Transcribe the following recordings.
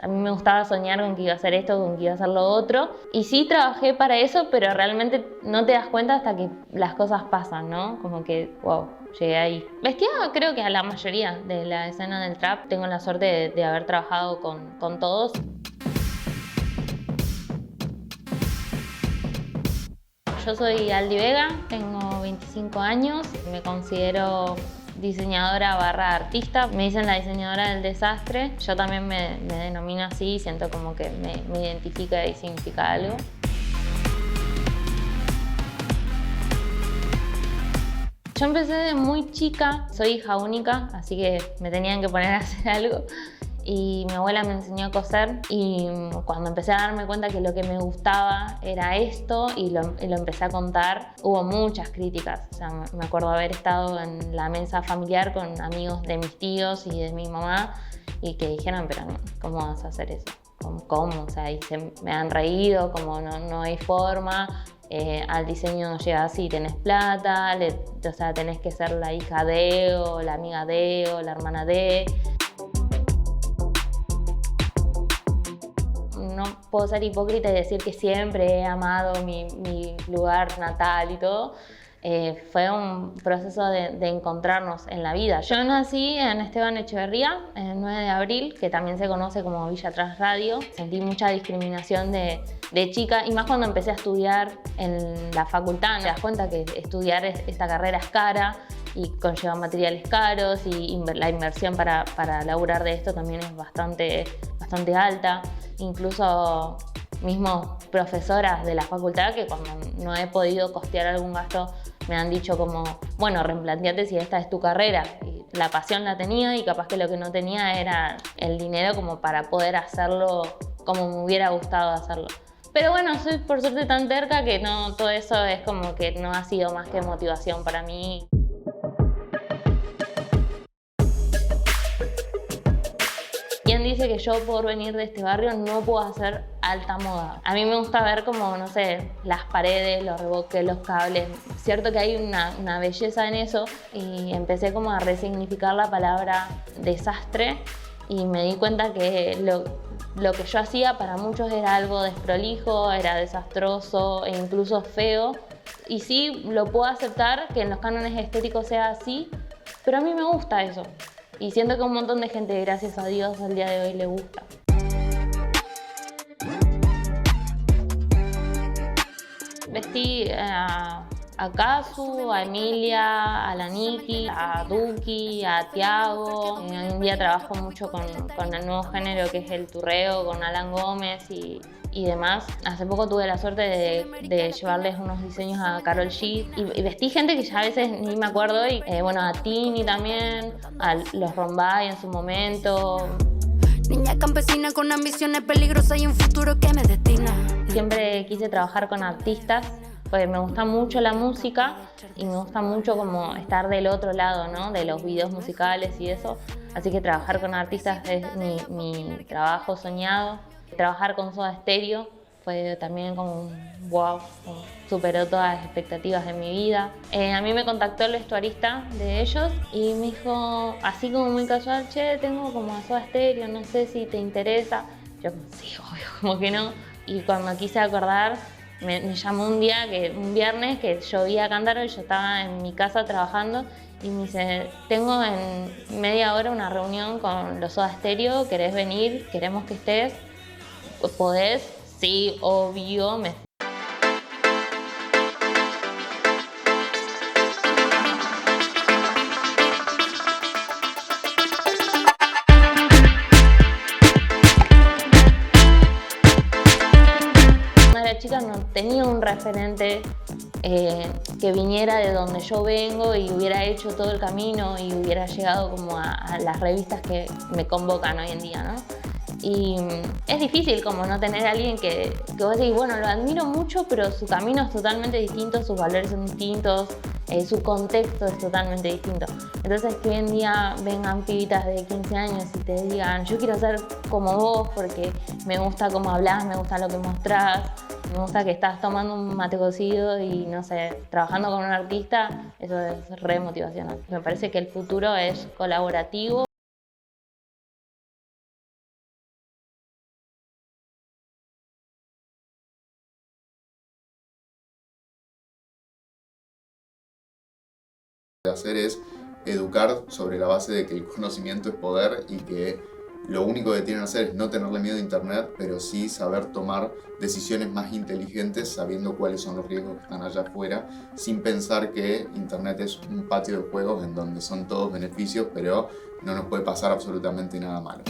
A mí me gustaba soñar con que iba a hacer esto, con que iba a hacer lo otro. Y sí trabajé para eso, pero realmente no te das cuenta hasta que las cosas pasan, ¿no? Como que, wow, llegué ahí. Vestía creo que a la mayoría de la escena del trap. Tengo la suerte de haber trabajado con todos. Yo soy Aldi Vega, tengo 25 años, me considero diseñadora barra artista. Me dicen la diseñadora del desastre. Yo también me denomino así, siento como que me identifica y significa algo. Yo empecé de muy chica, soy hija única, así que me tenían que poner a hacer algo. Y mi abuela me enseñó a coser y cuando empecé a darme cuenta que lo que me gustaba era esto y lo empecé a contar, hubo muchas críticas. O sea, me acuerdo haber estado en la mesa familiar con amigos de mis tíos y de mi mamá y que dijeron, pero ¿cómo vas a hacer eso? ¿Cómo? O sea, y me han reído, como no hay forma. Al diseño no llegas si tenés plata, o sea, tenés que ser la hija de o la amiga de o la hermana de. No puedo ser hipócrita y decir que siempre he amado mi lugar natal y todo. Fue un proceso de encontrarnos en la vida. Yo nací en Esteban Echeverría, el 9 de abril, que también se conoce como Villa Tras Radio. Sentí mucha discriminación de chica, y más cuando empecé a estudiar en la facultad. Te das cuenta que estudiar esta carrera es cara y conlleva materiales caros y la inversión para laburar de esto también es bastante alta. Incluso mismo profesoras de la facultad que cuando no he podido costear algún gasto me han dicho como, bueno, replanteate si esta es tu carrera. Y la pasión la tenía y capaz que lo que no tenía era el dinero como para poder hacerlo como me hubiera gustado hacerlo. Pero bueno, soy por suerte tan terca que no, todo eso es como que no ha sido más que motivación para mí. ¿Quién dice que yo por venir de este barrio no puedo hacer alta moda? A mí me gusta ver como, no sé, las paredes, los reboques, los cables. Cierto que hay una belleza en eso y empecé como a resignificar la palabra desastre y me di cuenta que lo que yo hacía para muchos era algo desprolijo, era desastroso e incluso feo. Y sí, lo puedo aceptar que en los cánones estéticos sea así, pero a mí me gusta eso. Y siento que a un montón de gente, gracias a Dios, al día de hoy le gusta. Vestí a Kazu, a Emilia, a la Niki, a Duki, a Tiago. Hoy en día trabajo mucho con el nuevo género que es el turreo, con Alan Gómez y demás. Hace poco tuve la suerte de llevarles unos diseños a Karol G y vestí gente que ya a veces ni me acuerdo y bueno, a Tini también, a los Rombay en su momento. Niña campesina con ambiciones peligrosas y un futuro que me destina. Siempre quise trabajar con artistas, pues me gusta mucho la música y me gusta mucho como estar del otro lado, ¿no? De los videos musicales y eso. Así que trabajar con artistas es mi trabajo soñado. Trabajar con Soda Stereo fue también como un wow, superó todas las expectativas de mi vida. A mí me contactó el vestuarista de ellos y me dijo, así como muy casual, che, tengo como a Soda Stereo, no sé si te interesa. Yo como, sí, obvio, como que no. Y cuando quise acordar, me llamó un viernes que llovía a cántaro y yo estaba en mi casa trabajando y me dice, tengo en media hora una reunión con los Soda Stereo, ¿querés venir? Queremos que estés. ¿Podés? Sí, obvio. Cuando era chica no tenía un referente que viniera de donde yo vengo y hubiera hecho todo el camino y hubiera llegado como a las revistas que me convocan hoy en día, ¿no? Y es difícil como no tener a alguien que vos decís, bueno, lo admiro mucho, pero su camino es totalmente distinto, sus valores son distintos, su contexto es totalmente distinto. Entonces que hoy en día vengan pibitas de 15 años y te digan, yo quiero ser como vos porque me gusta cómo hablas, me gusta lo que mostrás, me gusta que estás tomando un mate cocido y, no sé, trabajando con un artista, eso es re motivacional. Me parece que el futuro es colaborativo. hacer es educar sobre la base de que el conocimiento es poder y que lo único que tienen que hacer es no tenerle miedo a Internet, pero sí saber tomar decisiones más inteligentes sabiendo cuáles son los riesgos que están allá afuera, sin pensar que Internet es un patio de juegos en donde son todos beneficios, pero no nos puede pasar absolutamente nada malo.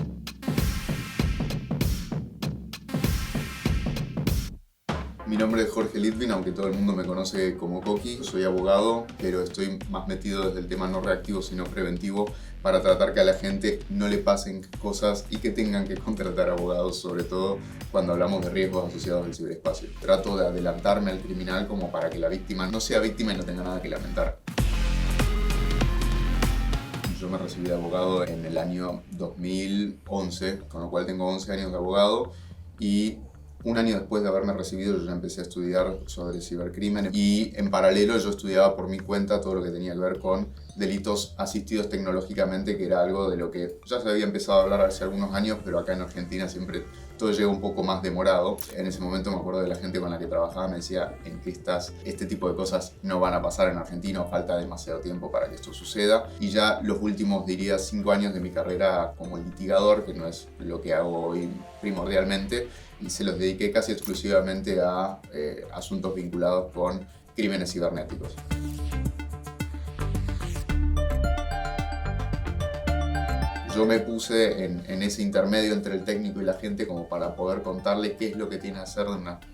Mi nombre es Jorge Litvin, aunque todo el mundo me conoce como Coqui. Soy abogado, pero estoy más metido desde el tema no reactivo, sino preventivo, para tratar que a la gente no le pasen cosas y que tengan que contratar abogados, sobre todo cuando hablamos de riesgos asociados al ciberespacio. Trato de adelantarme al criminal como para que la víctima no sea víctima y no tenga nada que lamentar. Yo me recibí de abogado en el año 2011, con lo cual tengo 11 años de abogado, y un año después de haberme recibido yo ya empecé a estudiar sobre cibercrimen y en paralelo yo estudiaba por mi cuenta todo lo que tenía que ver con delitos asistidos tecnológicamente, que era algo de lo que ya se había empezado a hablar hace algunos años, pero acá en Argentina siempre todo llega un poco más demorado. En ese momento me acuerdo de la gente con la que trabajaba, me decía en que este tipo de cosas no van a pasar en Argentina, falta demasiado tiempo para que esto suceda. Y ya los últimos, diría, 5 años de mi carrera como litigador, que no es lo que hago hoy primordialmente, y se los dediqué casi exclusivamente a asuntos vinculados con crímenes cibernéticos. Yo me puse en ese intermedio entre el técnico y la gente como para poder contarle qué es lo que tiene que hacer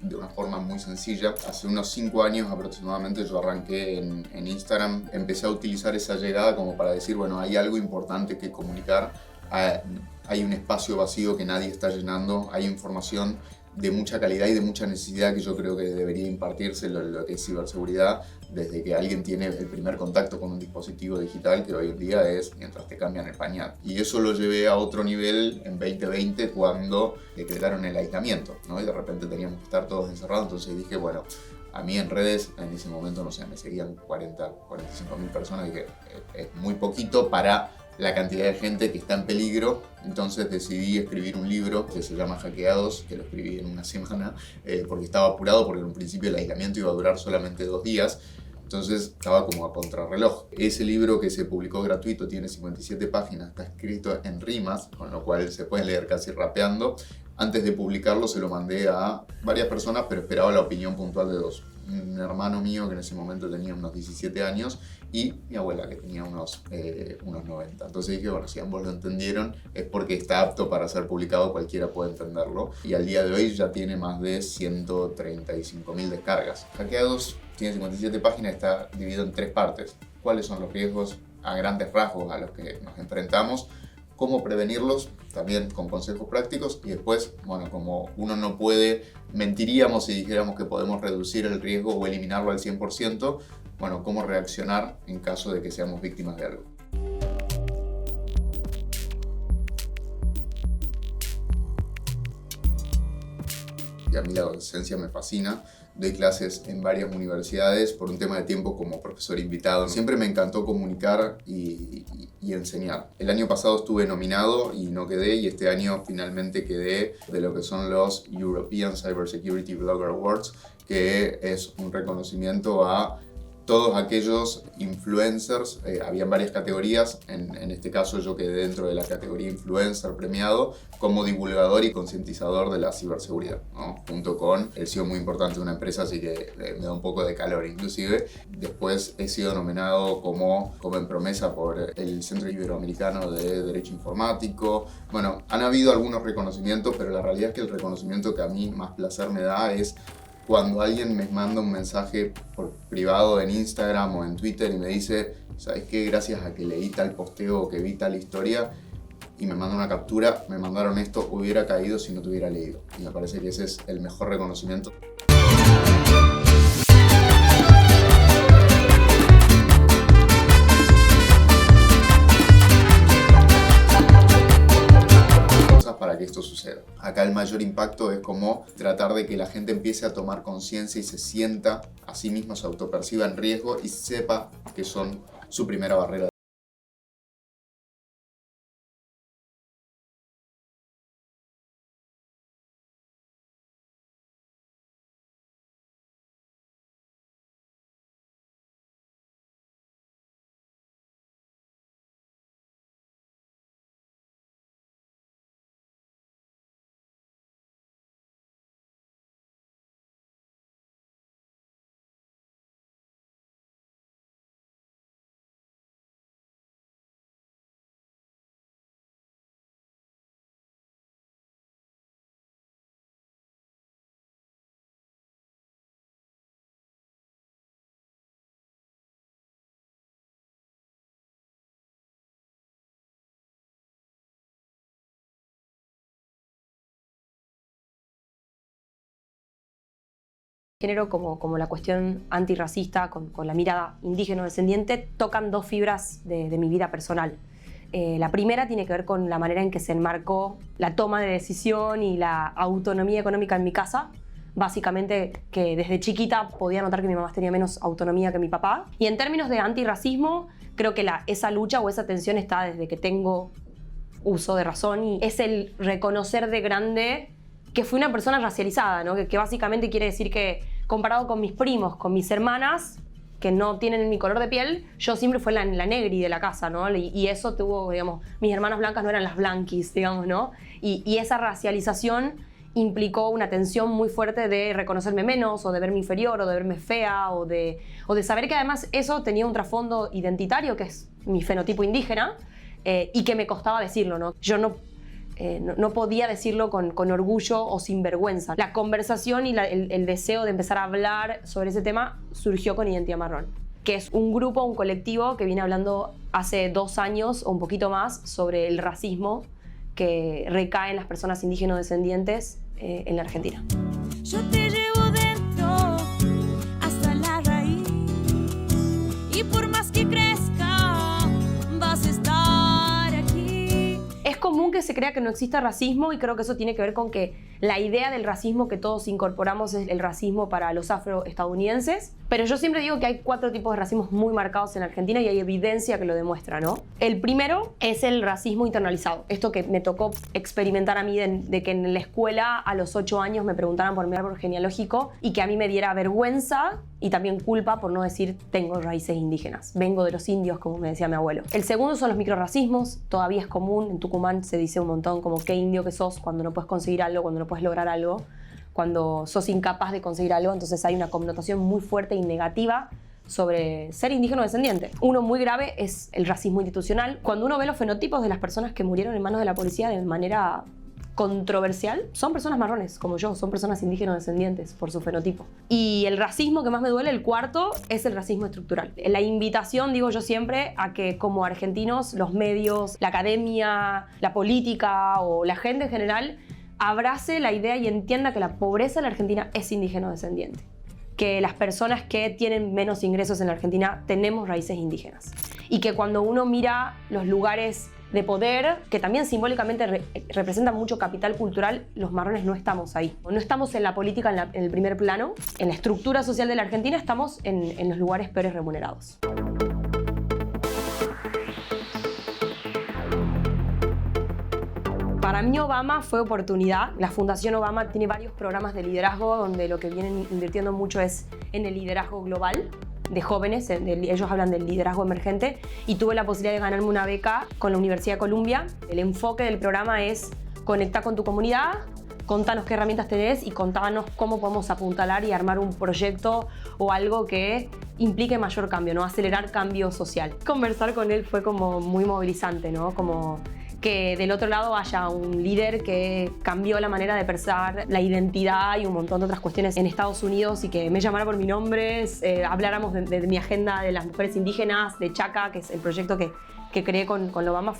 de una forma muy sencilla. Hace unos 5 años aproximadamente yo arranqué en Instagram, empecé a utilizar esa llegada como para decir, bueno, hay algo importante que comunicar, hay un espacio vacío que nadie está llenando, hay información de mucha calidad y de mucha necesidad que yo creo que debería impartirse lo que es ciberseguridad desde que alguien tiene el primer contacto con un dispositivo digital, que hoy en día es mientras te cambian el pañal. Y eso lo llevé a otro nivel en 2020 cuando decretaron el aislamiento, ¿no? Y de repente teníamos que estar todos encerrados, entonces dije, bueno, a mí en redes en ese momento, no sé, me seguían 45.000 personas, dije, es muy poquito para la cantidad de gente que está en peligro. Entonces decidí escribir un libro que se llama Hackeados, que lo escribí en una semana porque estaba apurado, porque en un principio el aislamiento iba a durar solamente 2 días. Entonces estaba como a contrarreloj. Ese libro, que se publicó gratuito, tiene 57 páginas, está escrito en rimas, con lo cual se puede leer casi rapeando. Antes de publicarlo se lo mandé a varias personas, pero esperaba la opinión puntual de 2. Un hermano mío que en ese momento tenía unos 17 años y mi abuela que tenía unos 90. Entonces dije, bueno, si ambos lo entendieron es porque está apto para ser publicado, cualquiera puede entenderlo. Y al día de hoy ya tiene más de 135.000 descargas. Hackeados tiene 57 páginas, está dividido en 3 partes. ¿Cuáles son los riesgos a grandes rasgos a los que nos enfrentamos? Cómo prevenirlos, también con consejos prácticos, y después, bueno, como uno no puede, mentiríamos si dijéramos que podemos reducir el riesgo o eliminarlo al 100%, bueno, cómo reaccionar en caso de que seamos víctimas de algo. Y a mí la docencia me fascina. Doy clases en varias universidades por un tema de tiempo como profesor invitado. Siempre me encantó comunicar y enseñar. El año pasado estuve nominado y no quedé, y este año finalmente quedé de lo que son los European Cybersecurity Blogger Awards, que es un reconocimiento a todos aquellos influencers. Habían varias categorías, en este caso yo quedé dentro de la categoría influencer premiado como divulgador y concientizador de la ciberseguridad, ¿no? Junto con el CEO muy importante de una empresa, así que me da un poco de calor. Inclusive después he sido nominado como en promesa por el Centro Iberoamericano de Derecho Informático. Bueno, han habido algunos reconocimientos, pero la realidad es que el reconocimiento que a mí más placer me da es cuando alguien me manda un mensaje por privado en Instagram o en Twitter y me dice, ¿sabes qué? Gracias a que leí tal posteo o que vi tal historia, y me manda una captura, me mandaron esto, hubiera caído si no te hubiera leído. Y me parece que ese es el mejor reconocimiento. Para que esto suceda. Acá el mayor impacto es como tratar de que la gente empiece a tomar conciencia y se sienta a sí mismo, se autoperciba en riesgo y sepa que son su primera barrera. género como la cuestión antirracista con la mirada indígena-descendiente tocan dos fibras de mi vida personal. La primera tiene que ver con la manera en que se enmarcó la toma de decisión y la autonomía económica en mi casa. Básicamente que desde chiquita podía notar que mi mamá tenía menos autonomía que mi papá. Y en términos de antirracismo, creo que esa lucha o esa tensión está desde que tengo uso de razón, y es el reconocer de grande que fui una persona racializada, ¿no? Que básicamente quiere decir que comparado con mis primos, con mis hermanas, que no tienen mi color de piel, yo siempre fui la negri de la casa, ¿no? Y eso tuvo, digamos, mis hermanas blancas no eran las blanquis, digamos, ¿no? Y esa racialización implicó una tensión muy fuerte de reconocerme menos, o de verme inferior, o de verme fea, o de saber que además eso tenía un trasfondo identitario, que es mi fenotipo indígena, y que me costaba decirlo, ¿no? Yo no podía decirlo con orgullo o sin vergüenza. La conversación y el deseo de empezar a hablar sobre ese tema surgió con Identidad Marrón, que es un grupo, un colectivo que viene hablando hace 2 años o un poquito más sobre el racismo que recae en las personas indígenas descendientes en la Argentina. Yo te llevo dentro hasta la raíz, y por más que crezca vas a estar aquí. Es común que se crea que no exista racismo, y creo que eso tiene que ver con que la idea del racismo que todos incorporamos es el racismo para los afroestadounidenses. Pero yo siempre digo que hay 4 tipos de racismos muy marcados en Argentina, y hay evidencia que lo demuestra, ¿no? El primero es el racismo internalizado. Esto que me tocó experimentar a mí de que en la escuela a los 8 años me preguntaran por mi árbol genealógico, y que a mí me diera vergüenza y también culpa por no decir tengo raíces indígenas, vengo de los indios, como me decía mi abuelo. El segundo son los microrracismos. Todavía es común, en Tucumán se dice un montón como qué indio que sos cuando no puedes conseguir algo, cuando no puedes lograr algo, cuando sos incapaz de conseguir algo. Entonces hay una connotación muy fuerte y negativa sobre ser indígena o descendiente. Uno muy grave es el racismo institucional. Cuando uno ve los fenotipos de las personas que murieron en manos de la policía de manera controversial, son personas marrones como yo, son personas indígenas descendientes por su fenotipo. Y el racismo que más me duele, el cuarto, es el racismo estructural. La invitación, digo yo siempre, a que como argentinos los medios, la academia, la política o la gente en general abrace la idea y entienda que la pobreza en la Argentina es indígena descendiente, que las personas que tienen menos ingresos en la Argentina tenemos raíces indígenas, y que cuando uno mira los lugares de poder, que también simbólicamente representan mucho capital cultural, los marrones no estamos ahí. No estamos en la política en el primer plano. En la estructura social de la Argentina estamos en los lugares peores remunerados. Para mí Obama fue oportunidad. La Fundación Obama tiene varios programas de liderazgo donde lo que vienen invirtiendo mucho es en el liderazgo global de jóvenes. Ellos hablan del liderazgo emergente, y tuve la posibilidad de ganarme una beca con la Universidad de Columbia. El enfoque del programa es conectar con tu comunidad, contanos qué herramientas tenés y contanos cómo podemos apuntalar y armar un proyecto o algo que implique mayor cambio, ¿no? Acelerar cambio social. Conversar con él fue como muy movilizante, ¿no? Como que del otro lado haya un líder que cambió la manera de pensar la identidad y un montón de otras cuestiones en Estados Unidos, y que me llamara por mi nombre, habláramos de mi agenda de las mujeres indígenas, de Chaca, que es el proyecto que creé con Obama.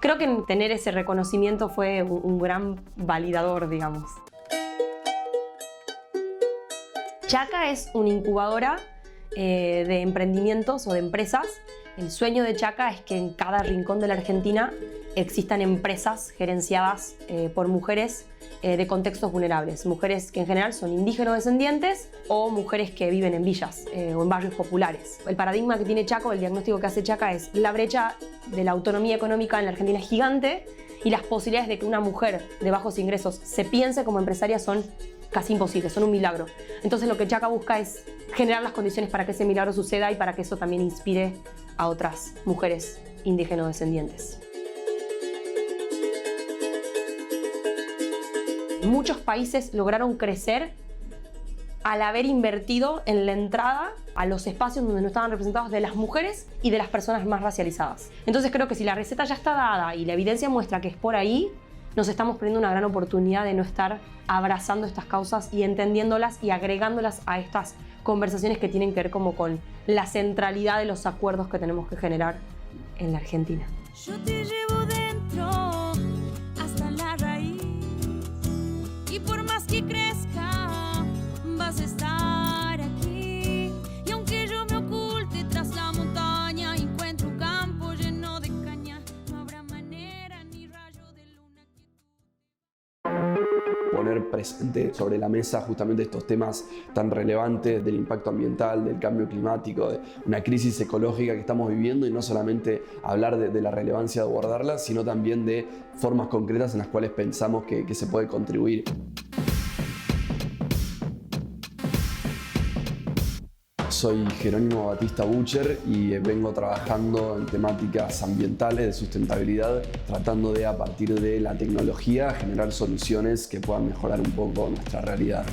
Creo que tener ese reconocimiento fue un gran validador, digamos. Chaca es una incubadora de emprendimientos o de empresas. El sueño de Chaca es que en cada rincón de la Argentina existan empresas gerenciadas por mujeres de contextos vulnerables. Mujeres que en general son indígenas descendientes, o mujeres que viven en villas o en barrios populares. El paradigma que tiene Chaca, el diagnóstico que hace Chaca, es la brecha de la autonomía económica en la Argentina es gigante, y las posibilidades de que una mujer de bajos ingresos se piense como empresaria son casi imposibles, son un milagro. Entonces lo que Chaca busca es generar las condiciones para que ese milagro suceda, y para que eso también inspire a otras mujeres indígenas descendientes. Muchos países lograron crecer al haber invertido en la entrada a los espacios donde no estaban representados de las mujeres y de las personas más racializadas. Entonces creo que si la receta ya está dada y la evidencia muestra que es por ahí, nos estamos perdiendo una gran oportunidad de no estar abrazando estas causas y entendiéndolas y agregándolas a estas conversaciones que tienen que ver como con la centralidad de los acuerdos que tenemos que generar en la Argentina. Yo te llevo dentro hasta la raíz, y por más que crezca vas a estar poner presente sobre la mesa justamente estos temas tan relevantes del impacto ambiental, del cambio climático, de una crisis ecológica que estamos viviendo, y no solamente hablar de la relevancia de abordarla, sino también de formas concretas en las cuales pensamos que se puede contribuir. Soy Jerónimo Batista Bucher y vengo trabajando en temáticas ambientales de sustentabilidad, tratando de, a partir de la tecnología, generar soluciones que puedan mejorar un poco nuestra realidad.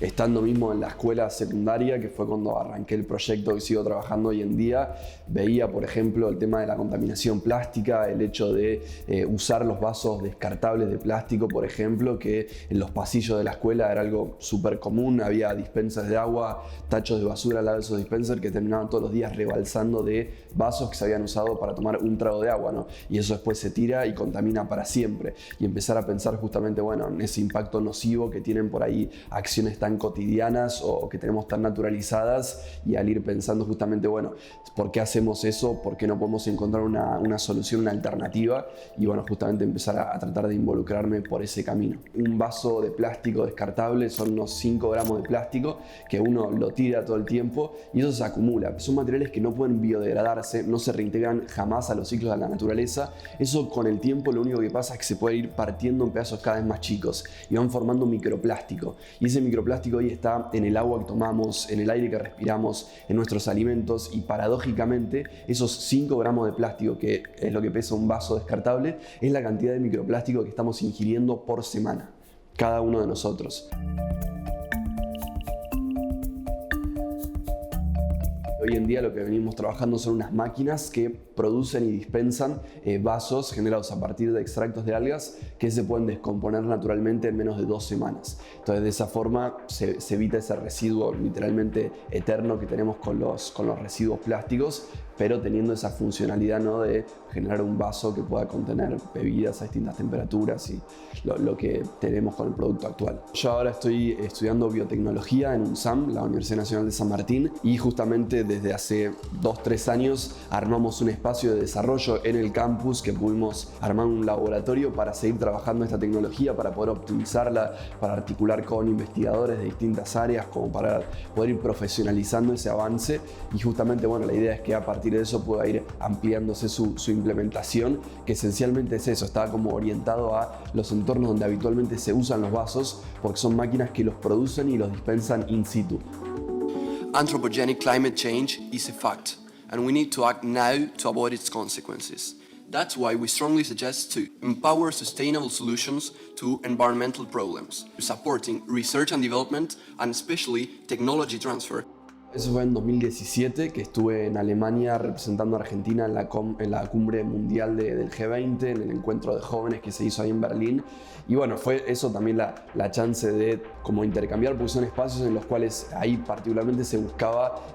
Estando mismo en la escuela secundaria, que fue cuando arranqué el proyecto que sigo trabajando hoy en día, veía, por ejemplo, el tema de la contaminación plástica, el hecho de usar los vasos descartables de plástico, por ejemplo, que en los pasillos de la escuela era algo súper común. Había dispensers de agua, tachos de basura al lado de esos dispensers que terminaban todos los días rebalsando de vasos que se habían usado para tomar un trago de agua, ¿no? Y eso después se tira y contamina para siempre. Y empezar a pensar justamente, bueno, en ese impacto nocivo que tienen por ahí acciones tan cotidianas o que tenemos tan naturalizadas, y al ir pensando justamente, bueno, ¿por qué hacemos eso? ¿Por qué no podemos encontrar una solución, una alternativa? Y bueno, justamente empezar a tratar de involucrarme por ese camino. Un vaso de plástico descartable son unos 5 gramos de plástico que uno lo tira todo el tiempo y eso se acumula. Son materiales que no pueden biodegradarse, no se reintegran jamás a los ciclos de la naturaleza. Eso con el tiempo lo único que pasa es que se puede ir partiendo en pedazos cada vez más chicos y van formando microplástico. Y ese microplástico hoy está en el agua que tomamos, en el aire que respiramos, en nuestros alimentos, y paradójicamente esos 5 gramos de plástico, que es lo que pesa un vaso descartable, es la cantidad de microplástico que estamos ingiriendo por semana, cada uno de nosotros. Hoy en día lo que venimos trabajando son unas máquinas que producen y dispensan vasos generados a partir de extractos de algas que se pueden descomponer naturalmente en menos de 2 semanas. Entonces, de esa forma se evita ese residuo literalmente eterno que tenemos con los residuos plásticos, pero teniendo esa funcionalidad, ¿no?, de generar un vaso que pueda contener bebidas a distintas temperaturas y lo que tenemos con el producto actual. Yo ahora estoy estudiando biotecnología en UNSAM, la Universidad Nacional de San Martín, y justamente desde hace 2-3 años armamos un espacio de desarrollo en el campus que pudimos armar un laboratorio para seguir trabajando esta tecnología, para poder optimizarla, para articular con investigadores de distintas áreas, como para poder ir profesionalizando ese avance. Y justamente, bueno, la idea es que a partir de eso pueda ir ampliándose su implementación, que esencialmente es eso, está como orientado a los entornos donde habitualmente se usan los vasos, porque son máquinas que los producen y los dispensan in situ. Anthropogenic climate change is a fact, and we need to act now to avoid its consequences. That's why we strongly suggest to empower sustainable solutions to environmental problems, supporting research and development, and especially technology transfer. Eso fue en 2017, que estuve en Alemania representando a Argentina en la cumbre mundial del G20, en el encuentro de jóvenes que se hizo ahí en Berlín. Y bueno, fue eso también la chance de como intercambiar, porque son espacios en los cuales ahí particularmente se buscaba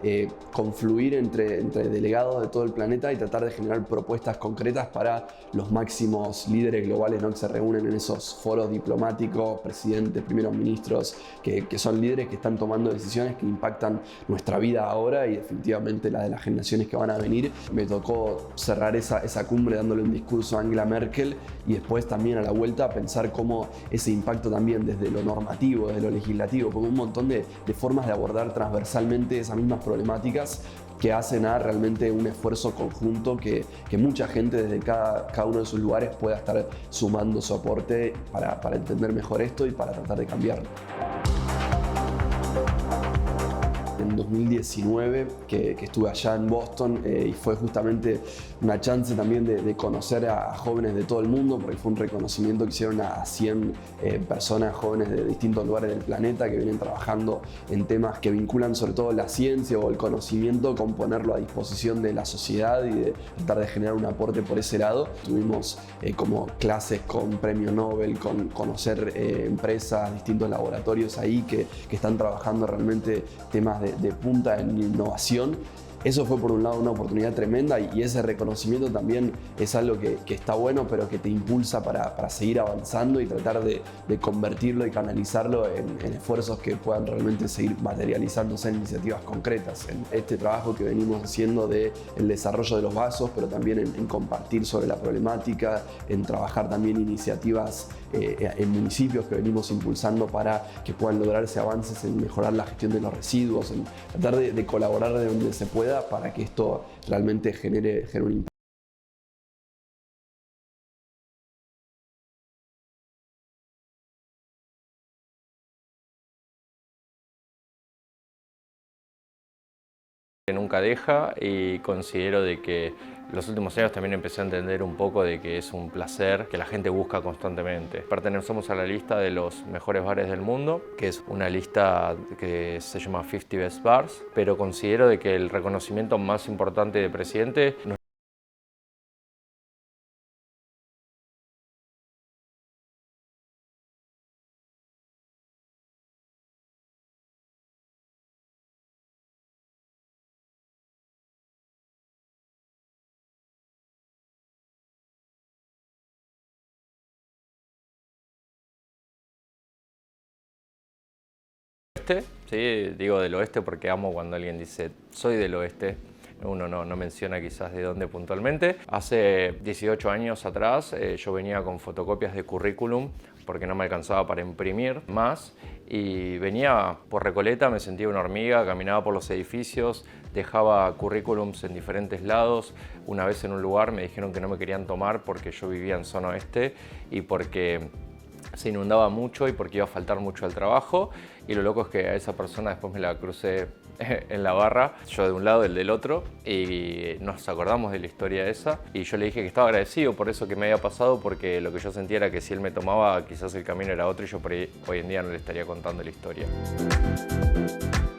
confluir entre delegados de todo el planeta y tratar de generar propuestas concretas para los máximos líderes globales, ¿no?, que se reúnen en esos foros diplomáticos, presidentes, primeros ministros, que son líderes que están tomando decisiones que impactan nuestra vida ahora y definitivamente la de las generaciones que van a venir. Me tocó cerrar esa cumbre dándole un discurso a Angela Merkel y después también a la vuelta pensar cómo ese impacto también desde lo normativo, desde lo legislativo, como un montón de formas de abordar transversalmente esas mismas problemáticas que hacen a realmente un esfuerzo conjunto que mucha gente desde cada uno de sus lugares pueda estar sumando su aporte para entender mejor esto y para tratar de cambiarlo. En 2019 que estuve allá en Boston y fue justamente una chance también de conocer a jóvenes de todo el mundo, porque fue un reconocimiento que hicieron a 100 personas jóvenes de distintos lugares del planeta que vienen trabajando en temas que vinculan sobre todo la ciencia o el conocimiento con ponerlo a disposición de la sociedad y de tratar de generar un aporte por ese lado. Tuvimos como clases con premio Nobel, con conocer empresas, distintos laboratorios ahí que están trabajando realmente temas de punta en innovación. eso fue por un lado una oportunidad tremenda y ese reconocimiento también es algo que está bueno, pero que te impulsa para seguir avanzando y tratar de convertirlo y canalizarlo en esfuerzos que puedan realmente seguir materializándose en iniciativas concretas. En este trabajo que venimos haciendo del desarrollo de los vasos, pero también en compartir sobre la problemática, en trabajar también iniciativas en municipios que venimos impulsando para que puedan lograrse avances en mejorar la gestión de los residuos, en tratar de colaborar de donde se pueda para que esto realmente genere un impacto. Nunca deja, y considero de que los últimos años también empecé a entender un poco de que es un placer que la gente busca constantemente. Pertenecemos a la lista de los mejores bares del mundo, que es una lista que se llama 50 Best Bars, pero considero de que el reconocimiento más importante de Presidente no sí, digo del oeste porque amo cuando alguien dice soy del oeste. Uno no menciona quizás de dónde puntualmente. Hace 18 años atrás yo venía con fotocopias de currículum porque no me alcanzaba para imprimir más y venía por Recoleta, me sentía una hormiga, caminaba por los edificios, dejaba currículums en diferentes lados. Una vez en un lugar me dijeron que no me querían tomar porque yo vivía en zona oeste y porque se inundaba mucho y porque iba a faltar mucho al trabajo, y lo loco es que a esa persona después me la crucé en la barra, yo de un lado, él del otro, y nos acordamos de la historia esa, y yo le dije que estaba agradecido por eso que me había pasado, porque lo que yo sentía era que si él me tomaba quizás el camino era otro y yo por ahí, hoy en día no le estaría contando la historia.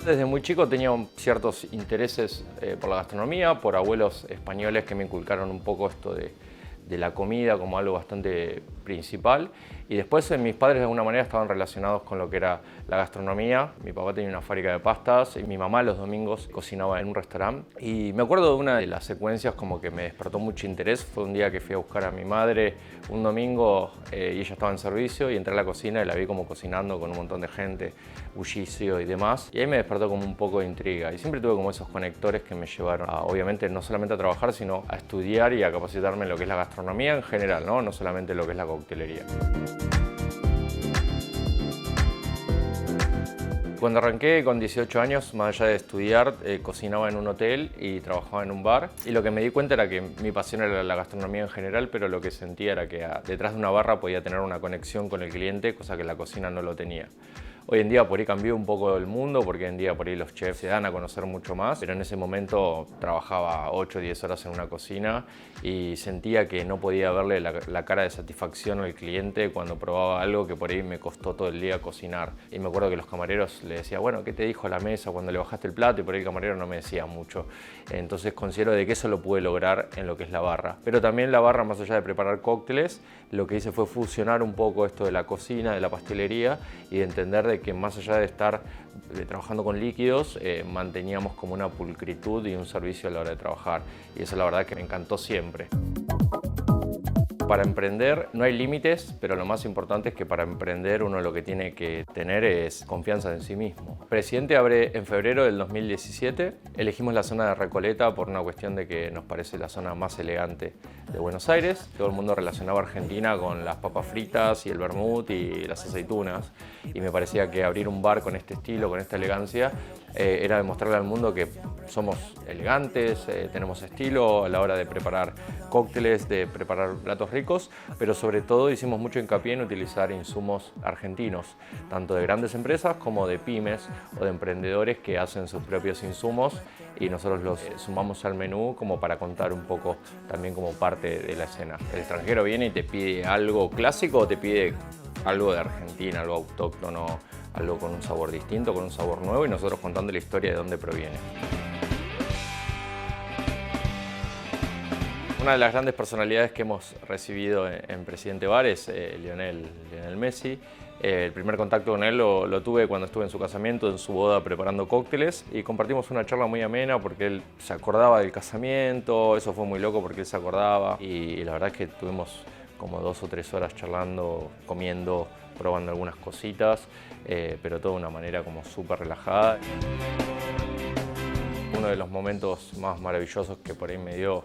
Desde muy chico tenía ciertos intereses por la gastronomía, por abuelos españoles que me inculcaron un poco esto de la comida como algo bastante principal, y después mis padres de alguna manera estaban relacionados con lo que era la gastronomía. Mi papá tenía una fábrica de pastas y mi mamá los domingos cocinaba en un restaurante, y me acuerdo de una de las secuencias como que me despertó mucho interés. Fue un día que fui a buscar a mi madre un domingo y ella estaba en servicio, y entré a la cocina y la vi como cocinando con un montón de gente, bullicio y demás, y ahí me despertó como un poco de intriga, y siempre tuve como esos conectores que me llevaron a, obviamente, no solamente a trabajar, sino a estudiar y a capacitarme en lo que es la gastronomía en general, no solamente lo que es la coctelería. Cuando arranqué con 18 años, más allá de estudiar, cocinaba en un hotel y trabajaba en un bar, y lo que me di cuenta era que mi pasión era la gastronomía en general, pero lo que sentía era que detrás de una barra podía tener una conexión con el cliente, cosa que la cocina no lo tenía. Hoy en día por ahí cambió un poco el mundo, porque hoy en día por ahí los chefs se dan a conocer mucho más, pero en ese momento trabajaba 8 o 10 horas en una cocina y sentía que no podía verle la cara de satisfacción al cliente cuando probaba algo que por ahí me costó todo el día cocinar. Y me acuerdo que los camareros le decía, bueno, ¿qué te dijo a la mesa cuando le bajaste el plato? Y por ahí el camarero no me decía mucho. Entonces considero de que eso lo pude lograr en lo que es la barra. Pero también la barra, más allá de preparar cócteles, lo que hice fue fusionar un poco esto de la cocina, de la pastelería, y de entender de que más allá de estar trabajando con líquidos, manteníamos como una pulcritud y un servicio a la hora de trabajar. Y eso la verdad que me encantó siempre. Para emprender no hay límites, pero lo más importante es que para emprender uno lo que tiene que tener es confianza en sí mismo. Presidente abre en febrero del 2017. Elegimos la zona de Recoleta por una cuestión de que nos parece la zona más elegante de Buenos Aires. Todo el mundo relacionaba Argentina con las papas fritas y el vermut y las aceitunas, y me parecía que abrir un bar con este estilo, con esta elegancia, era demostrarle al mundo que somos elegantes, tenemos estilo a la hora de preparar cócteles, de preparar platos ricos, pero sobre todo hicimos mucho hincapié en utilizar insumos argentinos, tanto de grandes empresas como de pymes o de emprendedores que hacen sus propios insumos, y nosotros los sumamos al menú como para contar un poco también como parte de la escena. El extranjero viene y te pide algo clásico o te pide algo de Argentina, algo autóctono, algo con un sabor distinto, con un sabor nuevo, y nosotros contando la historia de dónde proviene. Una de las grandes personalidades que hemos recibido en Presidente Bar es Lionel Messi. El primer contacto con él lo tuve cuando estuve en su casamiento, en su boda, preparando cócteles, y compartimos una charla muy amena porque él se acordaba del casamiento. Eso fue muy loco porque él se acordaba, y la verdad es que tuvimos como 2 o 3 horas charlando, comiendo, probando algunas cositas, pero todo de una manera como súper relajada. Uno de los momentos más maravillosos que por ahí me dio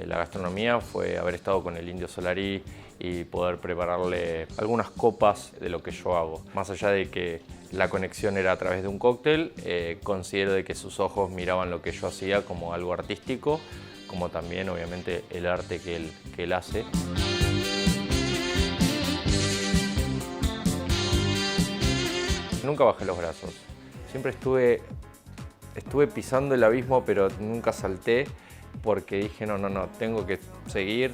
la gastronomía fue haber estado con el Indio Solari y poder prepararle algunas copas de lo que yo hago. Más allá de que la conexión era a través de un cóctel, considero de que sus ojos miraban lo que yo hacía como algo artístico, como también obviamente el arte que él hace. Nunca bajé los brazos. Siempre estuve pisando el abismo, pero nunca salté, porque dije no, tengo que seguir.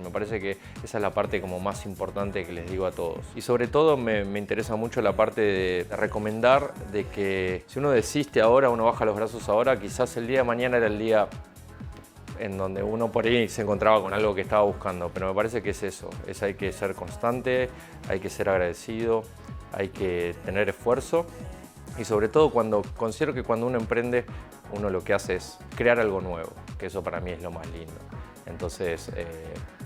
Me parece que esa es la parte como más importante que les digo a todos. Y sobre todo me interesa mucho la parte de recomendar de que si uno desiste ahora, uno baja los brazos ahora, quizás el día de mañana era el día en donde uno por ahí se encontraba con algo que estaba buscando. Pero me parece que es eso, hay que ser constante, hay que ser agradecido, hay que tener esfuerzo. Y sobre todo considero que cuando uno emprende, uno lo que hace es crear algo nuevo, que eso para mí es lo más lindo. Entonces,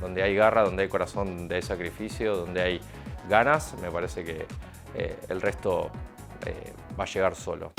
donde hay garra, donde hay corazón, donde hay sacrificio, donde hay ganas, me parece que el resto va a llegar solo.